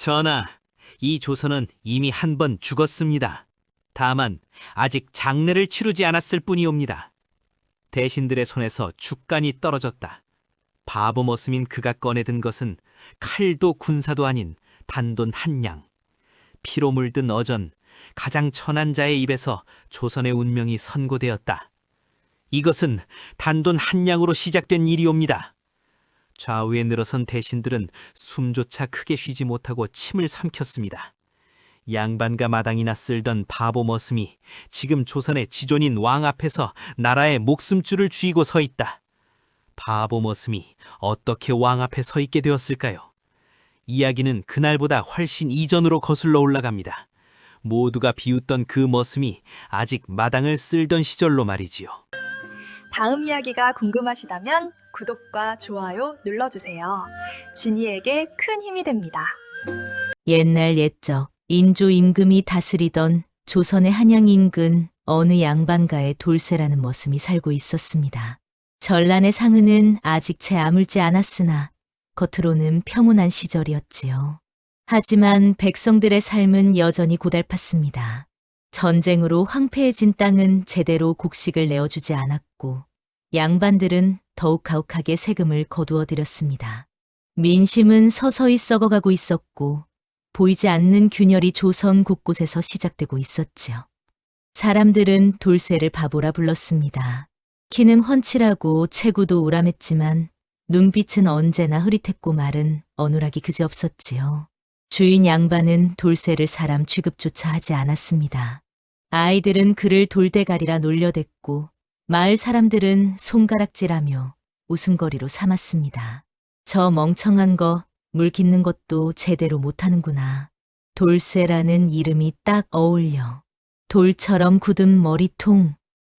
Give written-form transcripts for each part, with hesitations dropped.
전하, 이 조선은 이미 한 번 죽었습니다. 다만 아직 장례를 치르지 않았을 뿐이옵니다. 대신들의 손에서 죽간이 떨어졌다. 바보 머슴인 그가 꺼내든 것은 칼도 군사도 아닌 단돈 한 양. 피로 물든 어전, 가장 천한 자의 입에서 조선의 운명이 선고되었다. 이것은 단돈 한 양으로 시작된 일이옵니다. 좌우에 늘어선 대신들은 숨조차 크게 쉬지 못하고 침을 삼켰습니다. 양반과 마당이나 쓸던 바보 머슴이 지금 조선의 지존인 왕 앞에서 나라의 목숨줄을 쥐고 서 있다. 바보 머슴이 어떻게 왕 앞에 서 있게 되었을까요? 이야기는 그날보다 훨씬 이전으로 거슬러 올라갑니다. 모두가 비웃던 그 머슴이 아직 마당을 쓸던 시절로 말이지요. 다음 이야기가 궁금하시다면 구독과 좋아요 눌러주세요. 진이에게 큰 힘이 됩니다. 옛날 옛적 인조 임금이 다스리던 조선의 한양 인근 어느 양반가에 돌쇠라는 머슴이 살고 있었습니다. 전란의 상흔은 아직 채 아물지 않았으나 겉으로는 평온한 시절이었지요. 하지만 백성들의 삶은 여전히 고달팠습니다. 전쟁으로 황폐해진 땅은 제대로 곡식을 내어주지 않았고 양반들은 더욱 가혹하게 세금을 거두어 들였습니다. 민심은 서서히 썩어가고 있었고 보이지 않는 균열이 조선 곳곳에서 시작되고 있었지요. 사람들은 돌쇠를 바보라 불렀습니다. 키는 훤칠하고 체구도 우람했지만 눈빛은 언제나 흐릿했고 말은 어눌하기 그지없었지요. 주인 양반은 돌쇠를 사람 취급조차 하지 않았습니다. 아이들은 그를 돌대가리라 놀려댔고 마을 사람들은 손가락질하며 웃음거리로 삼았습니다. 저 멍청한 거, 물 깃는 것도 제대로 못하는구나. 돌쇠라는 이름이 딱 어울려. 돌처럼 굳은 머리통.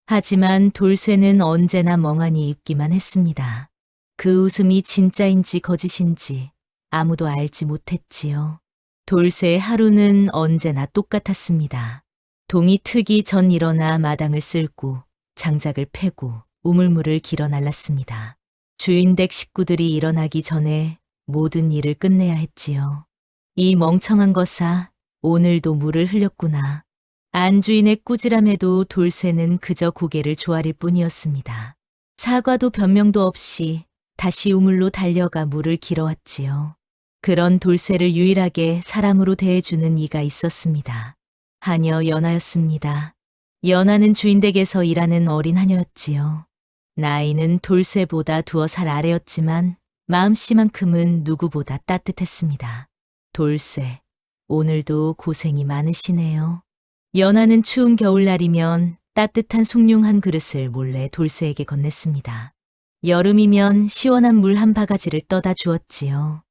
하지만 돌쇠는 언제나 멍하니 있기만 했습니다. 그 웃음이 진짜인지 거짓인지 아무도 알지 못했지요. 돌쇠의 하루는 언제나 똑같았습니다. 동이 트기 전 일어나 마당을 쓸고 장작을 패고 우물물을 길어 날랐습니다. 주인댁 식구들이 일어나기 전에 모든 일을 끝내야 했지요. 이 멍청한 것아, 오늘도 물을 흘렸구나. 안주인의 꾸지람에도 돌쇠는 그저 고개를 조아릴 뿐이었습니다. 사과도 변명도 없이 다시 우물로 달려가 물을 길어왔지요. 그런 돌쇠를 유일하게 사람으로 대해주는 이가 있었습니다. 하녀 연하였습니다. 연하는 주인댁에서 일하는 어린 하녀였지요. 나이는 돌쇠보다 2살 아래였지만 마음씨만큼은 누구보다 따뜻했습니다. 돌쇠, 오늘도 고생이 많으시네요. 연하는 추운 겨울날이면 따뜻한 숭늉 한 그릇을 몰래 돌쇠에게 건넸습니다. 여름이면 시원한 물 한 바가지를 떠다 주었지요.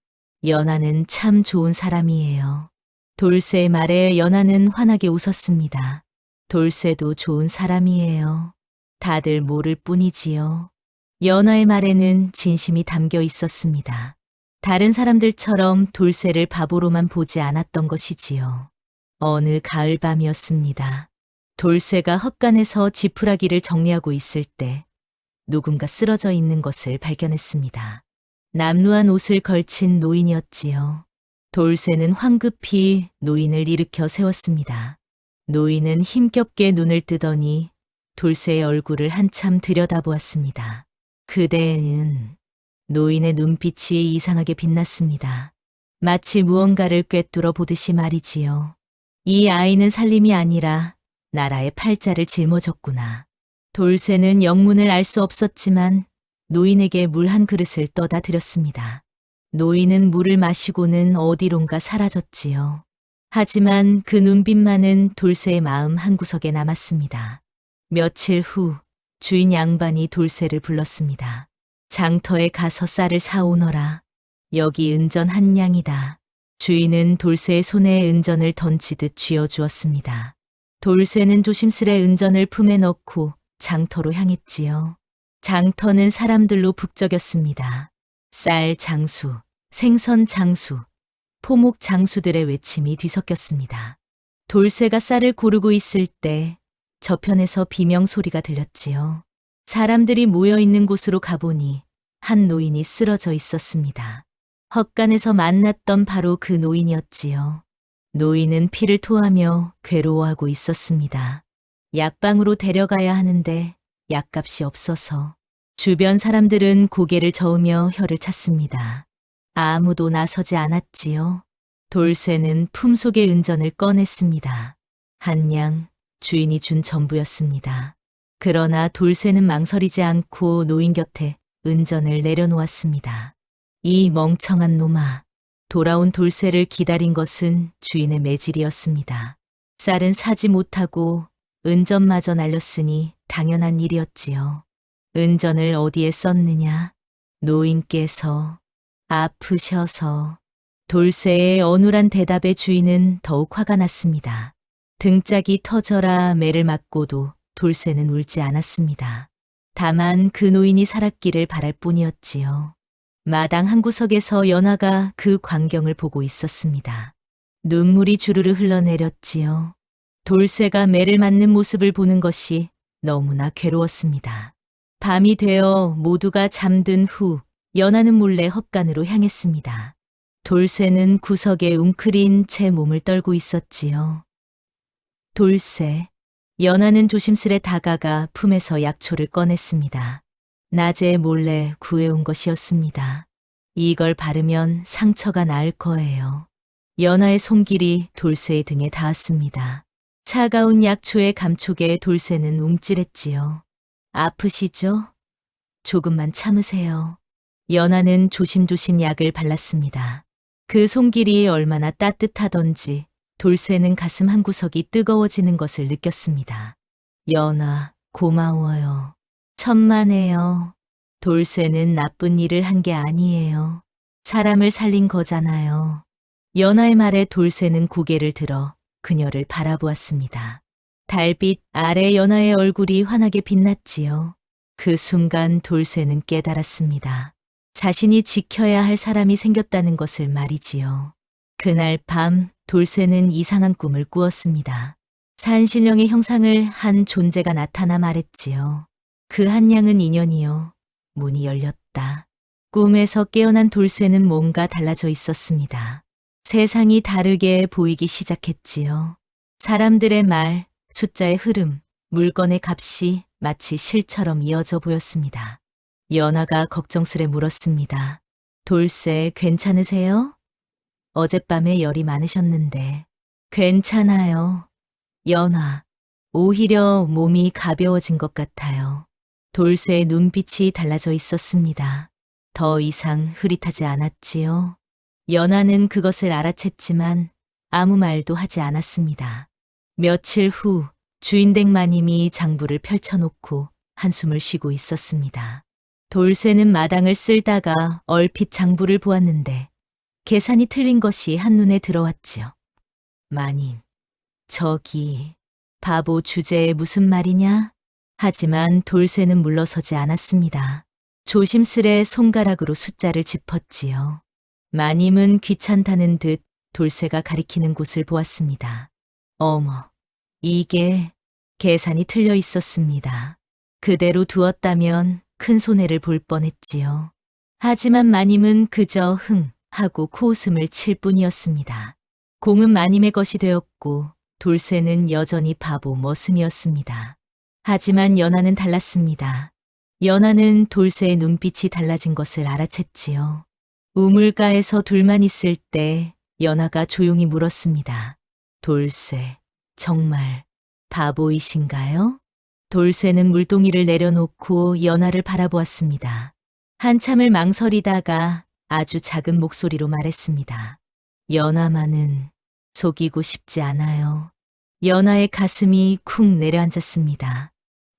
연하는 참 좋은 사람이에요. 돌쇠의 말에 연하는 환하게 웃었습니다. 돌쇠도 좋은 사람이에요. 다들 모를 뿐이지요. 연하의 말에는 진심이 담겨 있었습니다. 다른 사람들처럼 돌쇠를 바보로만 보지 않았던 것이지요. 어느 가을밤이었습니다. 돌쇠가 헛간에서 지푸라기를 정리하고 있을 때 누군가 쓰러져 있는 것을 발견했습니다. 남루한 옷을 걸친 노인이었지요. 돌쇠는 황급히 노인을 일으켜 세웠습니다. 노인은 힘겹게 눈을 뜨더니 돌쇠의 얼굴을 한참 들여다보았습니다. 그대는 노인의 눈빛이 이상하게 빛났습니다. 마치 무언가를 꿰뚫어 보듯이 말이지요. 이 아이는 살림이 아니라 나라의 팔자를 짊어졌구나. 돌쇠는 영문을 알 수 없었지만 노인에게 물 한 그릇을 떠다 드렸습니다. 노인은 물을 마시고는 어디론가 사라졌지요. 하지만 그 눈빛만은 돌쇠의 마음 한구석에 남았습니다. 며칠 후 주인 양반이 돌쇠를 불렀습니다. 장터에 가서 쌀을 사오너라. 여기 은전 한 양이다. 주인은 돌쇠의 손에 은전을 던지듯 쥐어주었습니다. 돌쇠는 조심스레 은전을 품에 넣고 장터로 향했지요. 장터는 사람들로 북적였습니다. 쌀 장수, 생선 장수, 포목 장수들의 외침이 뒤섞였습니다. 돌쇠가 쌀을 고르고 있을 때 저편에서 비명 소리가 들렸지요. 사람들이 모여 있는 곳으로 가보니 한 노인이 쓰러져 있었습니다. 헛간에서 만났던 바로 그 노인이었지요. 노인은 피를 토하며 괴로워하고 있었습니다. 약방으로 데려가야 하는데 약값이 없어서 주변 사람들은 고개를 저으며 혀를 찼습니다. 아무도 나서지 않았지요. 돌쇠는 품속의 은전을 꺼냈습니다. 한 양 주인이 준 전부였습니다. 그러나 돌쇠는 망설이지 않고 노인 곁에 은전을 내려놓았습니다. 이 멍청한 놈아. 돌아온 돌쇠를 기다린 것은 주인의 매질이었습니다. 쌀은 사지 못하고 은전마저 날렸으니 당연한 일이었지요. 은전을 어디에 썼느냐? 노인께서 아프셔서. 돌쇠의 어눌한 대답에 주인은 더욱 화가 났습니다. 등짝이 터져라 매를 맞고도 돌쇠는 울지 않았습니다. 다만 그 노인이 살았기를 바랄 뿐이었지요. 마당 한 구석에서 연화가 그 광경을 보고 있었습니다. 눈물이 주르르 흘러내렸지요. 돌쇠가 매를 맞는 모습을 보는 것이 너무나 괴로웠습니다. 밤이 되어 모두가 잠든 후 연화는 몰래 헛간으로 향했습니다. 돌쇠는 구석에 웅크린 채 몸을 떨고 있었지요. 돌쇠. 연화는 조심스레 다가가 품에서 약초를 꺼냈습니다. 낮에 몰래 구해온 것이었습니다. 이걸 바르면 상처가 나을 거예요. 연화의 손길이 돌쇠의 등에 닿았습니다. 차가운 약초의 감촉에 돌쇠는 움찔했지요. 아프시죠? 조금만 참으세요. 연화는 조심조심 약을 발랐습니다. 그 손길이 얼마나 따뜻하던지 돌쇠는 가슴 한구석이 뜨거워지는 것을 느꼈습니다. 연화, 고마워요. 천만에요. 돌쇠는 나쁜 일을 한 게 아니에요. 사람을 살린 거잖아요. 연화의 말에 돌쇠는 고개를 들어 그녀를 바라보았습니다. 달빛 아래 연화의 얼굴이 환하게 빛났지요. 그 순간 돌쇠는 깨달았습니다. 자신이 지켜야 할 사람이 생겼다는 것을 말이지요. 그날 밤 돌쇠는 이상한 꿈을 꾸었습니다. 산신령의 형상을 한 존재가 나타나 말했지요. 그 한 양은 인연이요. 문이 열렸다. 꿈에서 깨어난 돌쇠는 뭔가 달라져 있었습니다. 세상이 다르게 보이기 시작했지요. 사람들의 말, 숫자의 흐름, 물건의 값이 마치 실처럼 이어져 보였습니다. 연화가 걱정스레 물었습니다. 돌쇠 괜찮으세요? 어젯밤에 열이 많으셨는데. 괜찮아요. 연화. 오히려 몸이 가벼워진 것 같아요. 돌쇠의 눈빛이 달라져 있었습니다. 더 이상 흐릿하지 않았지요. 연화는 그것을 알아챘지만 아무 말도 하지 않았습니다. 며칠 후 주인댁 마님이 장부를 펼쳐놓고 한숨을 쉬고 있었습니다. 돌쇠는 마당을 쓸다가 얼핏 장부를 보았는데 계산이 틀린 것이 한눈에 들어왔지요. 마님, 저기 바보 주제에 무슨 말이냐? 하지만 돌쇠는 물러서지 않았습니다. 조심스레 손가락으로 숫자를 짚었지요. 마님은 귀찮다는 듯 돌쇠가 가리키는 곳을 보았습니다. 어머, 이게 계산이 틀려 있었습니다. 그대로 두었다면 큰 손해를 볼 뻔했지요. 하지만 마님은 그저 흥 하고 코웃음을 칠 뿐이었습니다. 공은 마님의 것이 되었고 돌쇠는 여전히 바보 머슴이었습니다. 하지만 연화는 달랐습니다. 연화는 돌쇠의 눈빛이 달라진 것을 알아챘지요. 우물가에서 둘만 있을 때 연화가 조용히 물었습니다. 돌쇠, 정말 바보이신가요? 돌쇠는 물동이를 내려놓고 연화를 바라보았습니다. 한참을 망설이다가 아주 작은 목소리로 말했습니다. 연화만은 속이고 싶지 않아요. 연화의 가슴이 쿵 내려앉았습니다.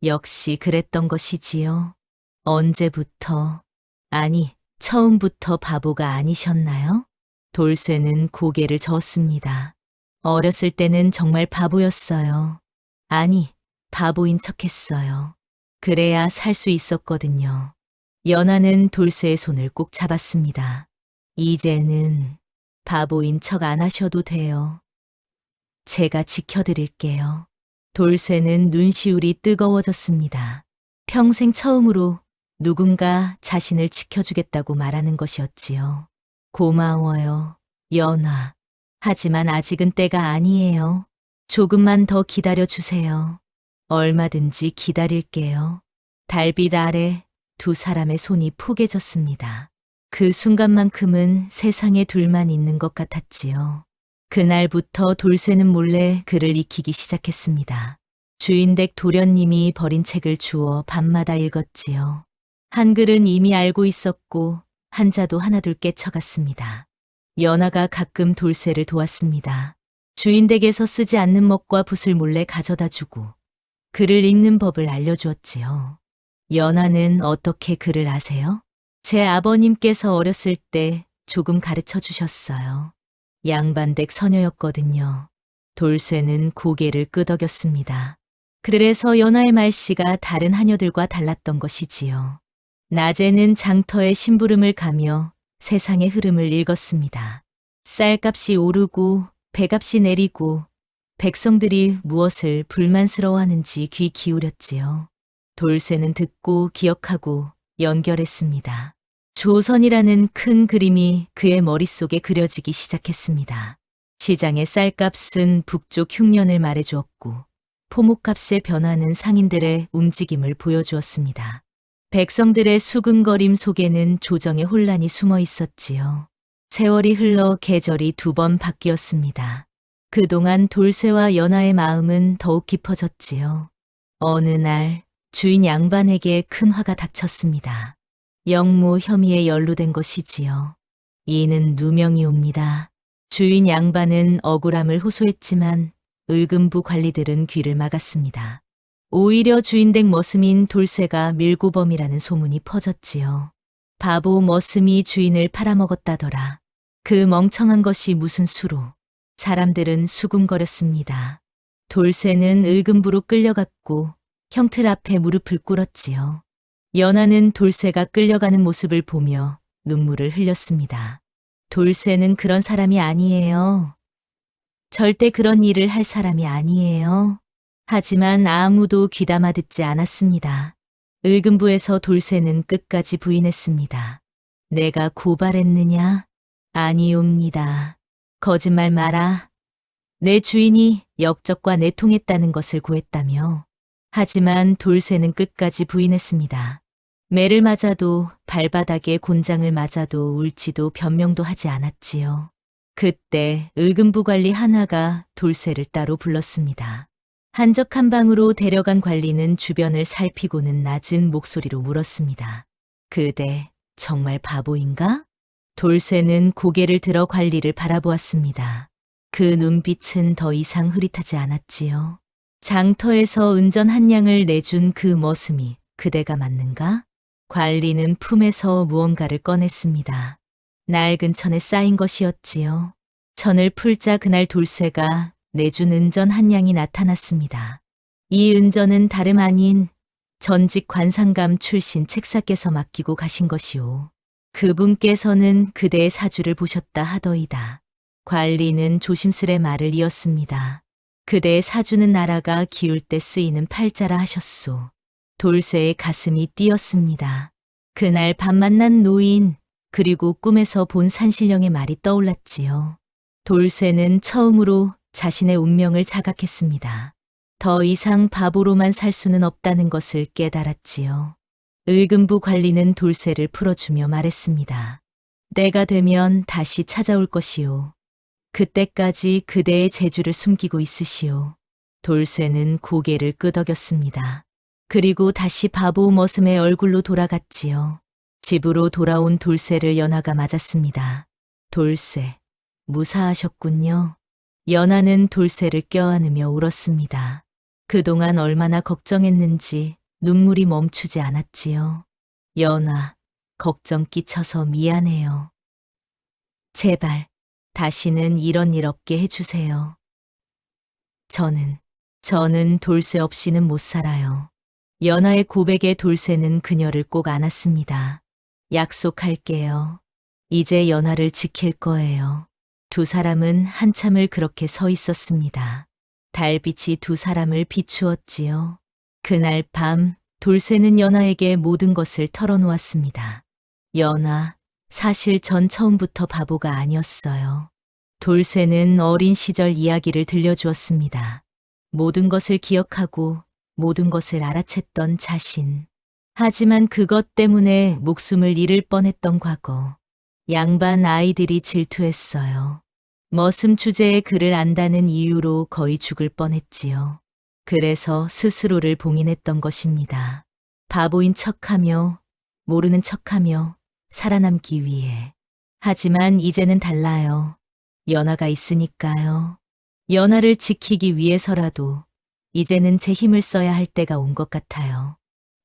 역시 그랬던 것이지요. 언제부터, 아니, 처음부터 바보가 아니셨나요? 돌쇠는 고개를 저었습니다. 어렸을 때는 정말 바보였어요. 아니, 바보인 척했어요. 그래야 살 수 있었거든요. 연화는 돌쇠의 손을 꼭 잡았습니다. 이제는 바보인 척 안 하셔도 돼요. 제가 지켜드릴게요. 돌쇠는 눈시울이 뜨거워졌습니다. 평생 처음으로 누군가 자신을 지켜주겠다고 말하는 것이었지요. 고마워요, 연화. 하지만 아직은 때가 아니에요. 조금만 더 기다려 주세요. 얼마든지 기다릴게요. 달빛 아래 두 사람의 손이 포개졌습니다. 그 순간만큼은 세상에 둘만 있는 것 같았지요. 그날부터 돌쇠는 몰래 글을 익히기 시작했습니다. 주인댁 도련님이 버린 책을 주워 밤마다 읽었지요. 한글은 이미 알고 있었고 한자도 하나둘 깨쳐갔습니다. 연하가 가끔 돌쇠를 도왔습니다. 주인댁에서 쓰지 않는 먹과 붓을 몰래 가져다 주고 글을 읽는 법을 알려주었지요. 연하는 어떻게 글을 아세요? 제 아버님께서 어렸을 때 조금 가르쳐 주셨어요. 양반댁 서녀였거든요. 돌쇠는 고개를 끄덕였습니다. 그래서 연하의 말씨가 다른 하녀들과 달랐던 것이지요. 낮에는 장터의 심부름을 가며 세상의 흐름을 읽었습니다. 쌀값이 오르고 배값이 내리고 백성들이 무엇을 불만스러워하는지 귀 기울였지요. 돌쇠는 듣고 기억하고 연결했습니다. 조선이라는 큰 그림이 그의 머릿속에 그려지기 시작했습니다. 시장의 쌀값은 북쪽 흉년을 말해주었고 포목값의 변화는 상인들의 움직임을 보여주었습니다. 백성들의 수근거림 속에는 조정의 혼란이 숨어 있었지요. 세월이 흘러 계절이 2번 바뀌었습니다. 그동안 돌쇠와 연하의 마음은 더욱 깊어졌지요. 어느 날 주인 양반에게 큰 화가 닥쳤습니다. 영모 혐의에 연루된 것이지요. 이는 누명이옵니다. 주인 양반은 억울함을 호소했지만 의금부 관리들은 귀를 막았습니다. 오히려 주인댁 머슴인 돌쇠가 밀고범이라는 소문이 퍼졌지요. 바보 머슴이 주인을 팔아먹었다더라. 그 멍청한 것이 무슨 수로. 사람들은 수군거렸습니다. 돌쇠는 의금부로 끌려갔고 형틀 앞에 무릎을 꿇었지요. 연하는 돌쇠가 끌려가는 모습을 보며 눈물을 흘렸습니다. 돌쇠는 그런 사람이 아니에요. 절대 그런 일을 할 사람이 아니에요. 하지만 아무도 귀담아 듣지 않았습니다. 의금부에서 돌쇠는 끝까지 부인했습니다. 내가 고발했느냐? 아니옵니다. 거짓말 마라. 내 주인이 역적과 내통했다는 것을 고했다며. 하지만 돌쇠는 끝까지 부인했습니다. 매를 맞아도 발바닥에 곤장을 맞아도 울지도 변명도 하지 않았지요. 그때 의금부 관리 하나가 돌쇠를 따로 불렀습니다. 한적한 방으로 데려간 관리는 주변을 살피고는 낮은 목소리로 물었습니다. 그대 정말 바보인가? 돌쇠는 고개를 들어 관리를 바라보았습니다. 그 눈빛은 더 이상 흐릿하지 않았지요. 장터에서 은전 한 양을 내준 그 머슴이 그대가 맞는가? 관리는 품에서 무언가를 꺼냈습니다. 낡은 천에 쌓인 것이었지요. 천을 풀자 그날 돌쇠가 내준 은전 한 양이 나타났습니다. 이 은전은 다름 아닌 전직 관상감 출신 책사께서 맡기고 가신 것이오. 그분께서는 그대의 사주를 보셨다 하더이다. 관리는 조심스레 말을 이었습니다. 그대의 사주는 나라가 기울 때 쓰이는 팔자라 하셨소. 돌쇠의 가슴이 뛰었습니다. 그날 밤 만난 노인, 그리고 꿈에서 본 산신령의 말이 떠올랐지요. 돌쇠는 처음으로 자신의 운명을 자각했습니다. 더 이상 바보로만 살 수는 없다는 것을 깨달았지요. 의금부 관리는 돌쇠를 풀어주며 말했습니다. 때가 되면 다시 찾아올 것이오. 그때까지 그대의 재주를 숨기고 있으시오. 돌쇠는 고개를 끄덕였습니다. 그리고 다시 바보 머슴의 얼굴로 돌아갔지요. 집으로 돌아온 돌쇠를 연하가 맞았습니다. 돌쇠, 무사하셨군요. 연하는 돌쇠를 껴안으며 울었습니다. 그동안 얼마나 걱정했는지 눈물이 멈추지 않았지요. 연하, 걱정 끼쳐서 미안해요. 제발, 다시는 이런 일 없게 해주세요. 저는 돌쇠 없이는 못 살아요. 연하의 고백에 돌쇠는 그녀를 꼭 안았습니다. 약속할게요. 이제 연하를 지킬 거예요. 두 사람은 한참을 그렇게 서 있었습니다. 달빛이 두 사람을 비추었지요. 그날 밤 돌쇠는 연하에게 모든 것을 털어놓았습니다. 연하, 사실 전 처음부터 바보가 아니었어요. 돌쇠는 어린 시절 이야기를 들려주었습니다. 모든 것을 기억하고 모든 것을 알아챘던 자신. 하지만 그것 때문에 목숨을 잃을 뻔했던 과거. 양반 아이들이 질투했어요. 머슴 주제의 글을 안다는 이유로 거의 죽을 뻔했지요. 그래서 스스로를 봉인했던 것입니다. 바보인 척하며 모르는 척하며 살아남기 위해. 하지만 이제는 달라요. 연하가 있으니까요. 연하를 지키기 위해서라도 이제는 제 힘을 써야 할 때가 온 것 같아요.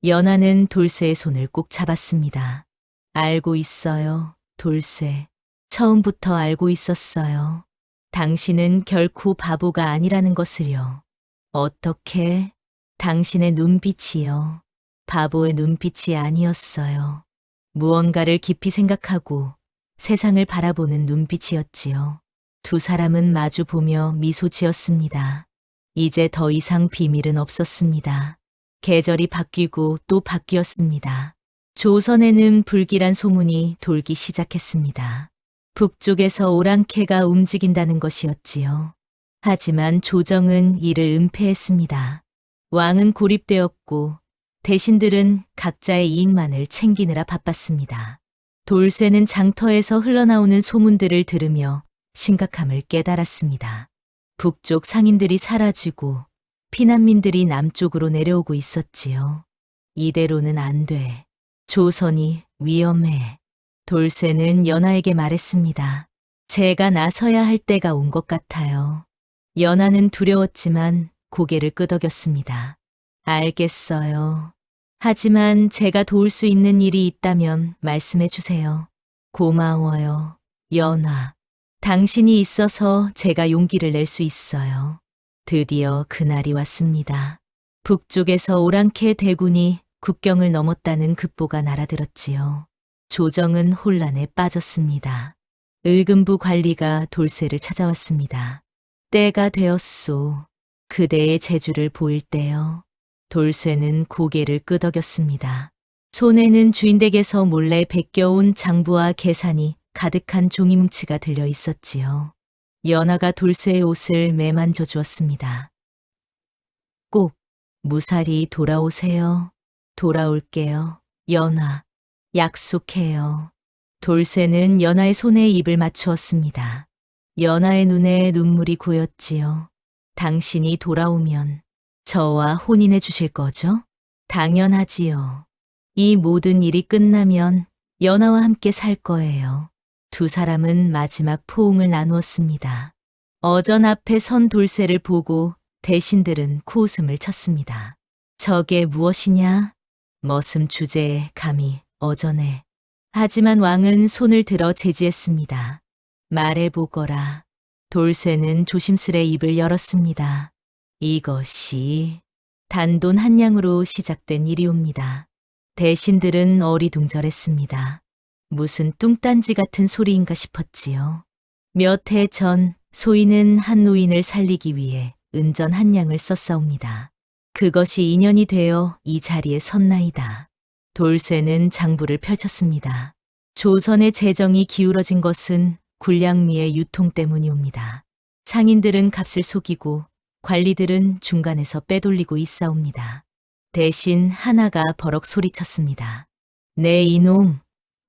연하는 돌쇠의 손을 꼭 잡았습니다. 알고 있어요, 돌쇠. 처음부터 알고 있었어요. 당신은 결코 바보가 아니라는 것을요. 어떻게? 당신의 눈빛이요. 바보의 눈빛이 아니었어요. 무언가를 깊이 생각하고 세상을 바라보는 눈빛이었지요. 두 사람은 마주 보며 미소 지었습니다. 이제 더 이상 비밀은 없었습니다. 계절이 바뀌고 또 바뀌었습니다. 조선에는 불길한 소문이 돌기 시작했습니다. 북쪽에서 오랑캐가 움직인다는 것이었지요. 하지만 조정은 이를 은폐했습니다. 왕은 고립되었고 대신들은 각자의 이익만을 챙기느라 바빴습니다. 돌쇠는 장터에서 흘러나오는 소문들을 들으며 심각함을 깨달았습니다. 북쪽 상인들이 사라지고 피난민들이 남쪽으로 내려오고 있었지요. 이대로는 안 돼. 조선이 위험해. 돌쇠는 연하에게 말했습니다. 제가 나서야 할 때가 온 것 같아요. 연하는 두려웠지만 고개를 끄덕였습니다. 알겠어요. 하지만 제가 도울 수 있는 일이 있다면 말씀해 주세요. 고마워요, 연하. 당신이 있어서 제가 용기를 낼 수 있어요. 드디어 그날이 왔습니다. 북쪽에서 오랑캐 대군이 국경을 넘었다는 급보가 날아들었지요. 조정은 혼란에 빠졌습니다. 의금부 관리가 돌쇠를 찾아왔습니다. 때가 되었소. 그대의 재주를 보일 때요. 돌쇠는 고개를 끄덕였습니다. 손에는 주인댁에서 몰래 베껴온 장부와 계산이 가득한 종이뭉치가 들려 있었지요. 연하가 돌쇠의 옷을 매만져 주었습니다. 꼭 무사히 돌아오세요. 돌아올게요, 연하. 약속해요. 돌쇠는 연하의 손에 입을 맞추었습니다. 연하의 눈에 눈물이 고였지요. 당신이 돌아오면 저와 혼인해 주실 거죠? 당연하지요. 이 모든 일이 끝나면 연하와 함께 살 거예요. 두 사람은 마지막 포옹을 나누었습니다. 어전 앞에 선 돌쇠를 보고 대신들은 코웃음을 쳤습니다. 저게 무엇이냐? 머슴 주제에 감히 어전에. 하지만 왕은 손을 들어 제지했습니다. 말해보거라. 돌쇠는 조심스레 입을 열었습니다. 이것이 단돈 한 냥으로 시작된 일이옵니다. 대신들은 어리둥절했습니다. 무슨 뚱딴지 같은 소리인가 싶었지요. 몇 해 전 소인은 한 노인을 살리기 위해 은전 한 냥을 썼사옵니다. 그것이 인연이 되어 이 자리에 섰나이다. 돌쇠는 장부를 펼쳤습니다. 조선의 재정이 기울어진 것은 군량미의 유통 때문이옵니다. 상인들은 값을 속이고 관리들은 중간에서 빼돌리고 있사옵니다. 대신 하나가 버럭 소리쳤습니다. 네 이놈,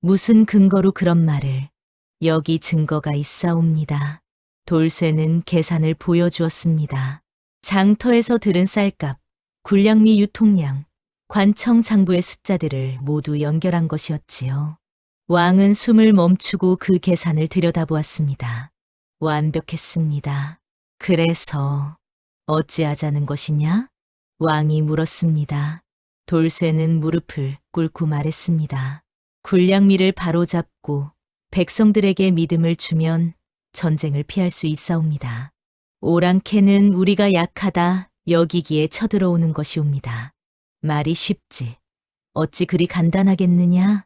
무슨 근거로 그런 말을. 여기 증거가 있사옵니다. 돌쇠는 계산을 보여주었습니다. 장터에서 들은 쌀값, 군량미 유통량, 관청 장부의 숫자들을 모두 연결한 것이었지요. 왕은 숨을 멈추고 그 계산을 들여다보았습니다. 완벽했습니다. 그래서 어찌하자는 것이냐? 왕이 물었습니다. 돌쇠는 무릎을 꿇고 말했습니다. 군량미를 바로잡고 백성들에게 믿음을 주면 전쟁을 피할 수 있사옵니다. 오랑캐는 우리가 약하다 여기기에 쳐들어오는 것이옵니다. 말이 쉽지. 어찌 그리 간단하겠느냐?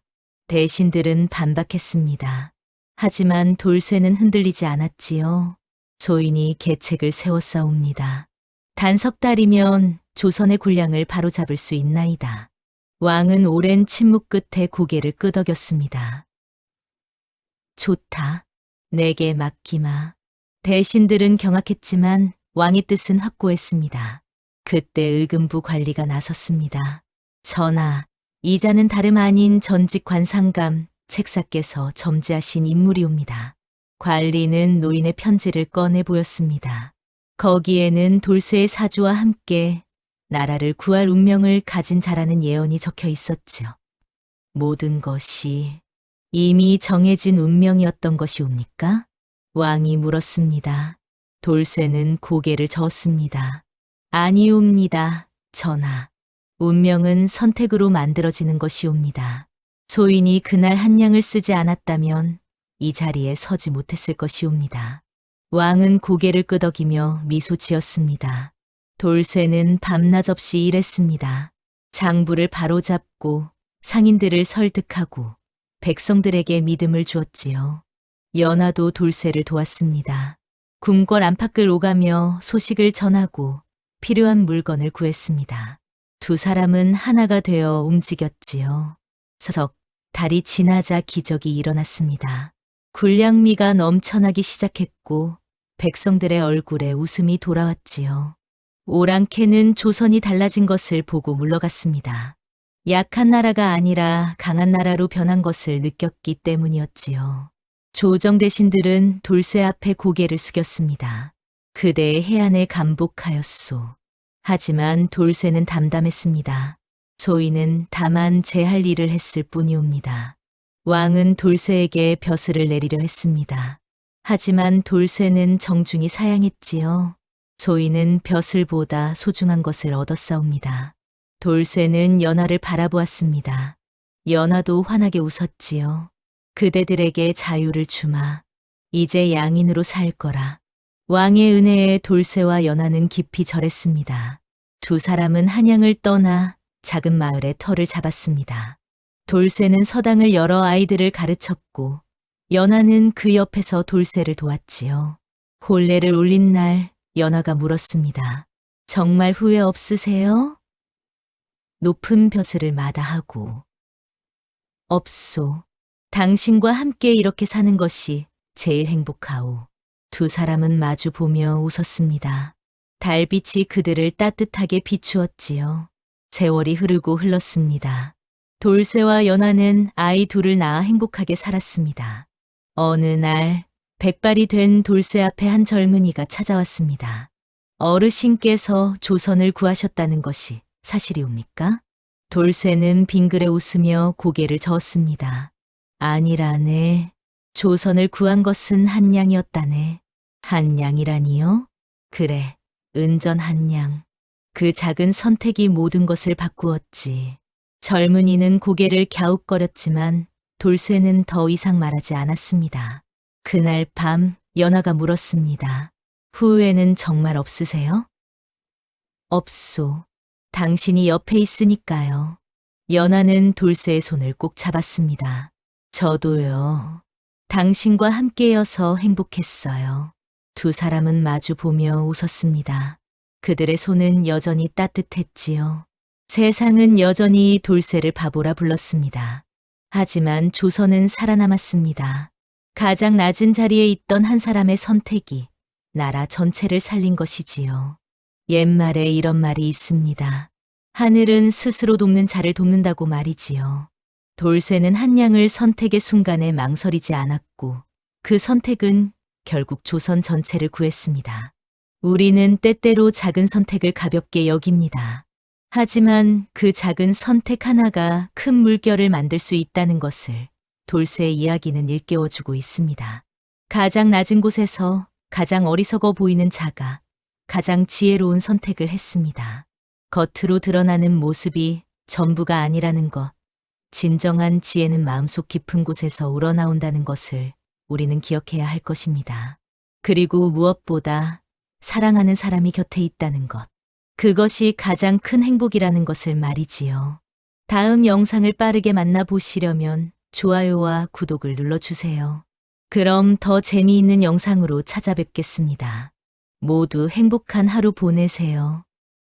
대신들은 반박했습니다. 하지만 돌쇠는 흔들리지 않았지요. 소인이 계책을 세웠사옵니다. 단 석 달이면 조선의 군량을 바로잡을 수 있나이다. 왕은 오랜 침묵 끝에 고개를 끄덕였습니다. 좋다. 내게 맡기마. 대신들은 경악했지만 왕의 뜻은 확고했습니다. 그때 의금부 관리가 나섰습니다. 전하, 이자는 다름 아닌 전직 관상감 책사께서 점지하신 인물이옵니다. 관리는 노인의 편지를 꺼내 보였습니다. 거기에는 돌쇠의 사주와 함께 나라를 구할 운명을 가진 자라는 예언이 적혀 있었죠. 모든 것이 이미 정해진 운명이었던 것이옵니까? 왕이 물었습니다. 돌쇠는 고개를 저었습니다. 아니옵니다, 전하. 운명은 선택으로 만들어지는 것이옵니다. 소인이 그날 한량을 쓰지 않았다면 이 자리에 서지 못했을 것이옵니다. 왕은 고개를 끄덕이며 미소 지었습니다. 돌쇠는 밤낮 없이 일했습니다. 장부를 바로잡고 상인들을 설득하고 백성들에게 믿음을 주었지요. 연하도 돌쇠를 도왔습니다. 궁궐 안팎을 오가며 소식을 전하고 필요한 물건을 구했습니다. 두 사람은 하나가 되어 움직였지요. 석 달이 지나자 기적이 일어났습니다. 군량미가 넘쳐나기 시작했고 백성들의 얼굴에 웃음이 돌아왔지요. 오랑캐는 조선이 달라진 것을 보고 물러갔습니다. 약한 나라가 아니라 강한 나라로 변한 것을 느꼈기 때문이었지요. 조정 대신들은 돌쇠 앞에 고개를 숙였습니다. 그대의 해안에 감복하였소. 하지만 돌쇠는 담담했습니다. 소인은 다만 제 할 일을 했을 뿐이옵니다. 왕은 돌쇠에게 벼슬을 내리려 했습니다. 하지만 돌쇠는 정중히 사양했지요. 소인은 벼슬보다 소중한 것을 얻었사옵니다. 돌쇠는 연하를 바라보았습니다. 연하도 환하게 웃었지요. 그대들에게 자유를 주마. 이제 양인으로 살 거라. 왕의 은혜에 돌쇠와 연하는 깊이 절했습니다. 두 사람은 한양을 떠나 작은 마을에 터를 잡았습니다. 돌쇠는 서당을 열어 아이들을 가르쳤고 연하는 그 옆에서 돌쇠를 도왔지요. 혼례를 올린 날 연하가 물었습니다. 정말 후회 없으세요? 높은 벼슬을 마다하고 없소. 당신과 함께 이렇게 사는 것이 제일 행복하오. 두 사람은 마주 보며 웃었습니다. 달빛이 그들을 따뜻하게 비추었지요. 세월이 흐르고 흘렀습니다. 돌쇠와 연하는 아이 둘을 낳아 행복하게 살았습니다. 어느 날 백발이 된 돌쇠 앞에 한 젊은이가 찾아왔습니다. 어르신께서 조선을 구하셨다는 것이 사실이옵니까? 돌쇠는 빙그레 웃으며 고개를 저었습니다. 아니라네. 조선을 구한 것은 한량이었다네. 한량이라니요? 그래, 은전 한량. 그 작은 선택이 모든 것을 바꾸었지. 젊은이는 고개를 갸웃거렸지만 돌쇠는 더 이상 말하지 않았습니다. 그날 밤 연하가 물었습니다. 후회는 정말 없으세요? 없소. 당신이 옆에 있으니까요. 연하는 돌쇠의 손을 꼭 잡았습니다. 저도요. 당신과 함께여서 행복했어요. 두 사람은 마주 보며 웃었습니다. 그들의 손은 여전히 따뜻했지요. 세상은 여전히 돌쇠를 바보라 불렀습니다. 하지만 조선은 살아남았습니다. 가장 낮은 자리에 있던 한 사람의 선택이 나라 전체를 살린 것이지요. 옛말에 이런 말이 있습니다. 하늘은 스스로 돕는 자를 돕는다고 말이지요. 돌쇠는 한량을 선택의 순간에 망설이지 않았고 그 선택은 결국 조선 전체를 구했습니다. 우리는 때때로 작은 선택을 가볍게 여깁니다. 하지만 그 작은 선택 하나가 큰 물결을 만들 수 있다는 것을 돌쇠의 이야기는 일깨워주고 있습니다. 가장 낮은 곳에서 가장 어리석어 보이는 자가 가장 지혜로운 선택을 했습니다. 겉으로 드러나는 모습이 전부가 아니라는 것, 진정한 지혜는 마음속 깊은 곳에서 우러나온다는 것을 우리는 기억해야 할 것입니다. 그리고 무엇보다 사랑하는 사람이 곁에 있다는 것. 그것이 가장 큰 행복이라는 것을 말이지요. 다음 영상을 빠르게 만나보시려면 좋아요와 구독을 눌러주세요. 그럼 더 재미있는 영상으로 찾아뵙겠습니다. 모두 행복한 하루 보내세요.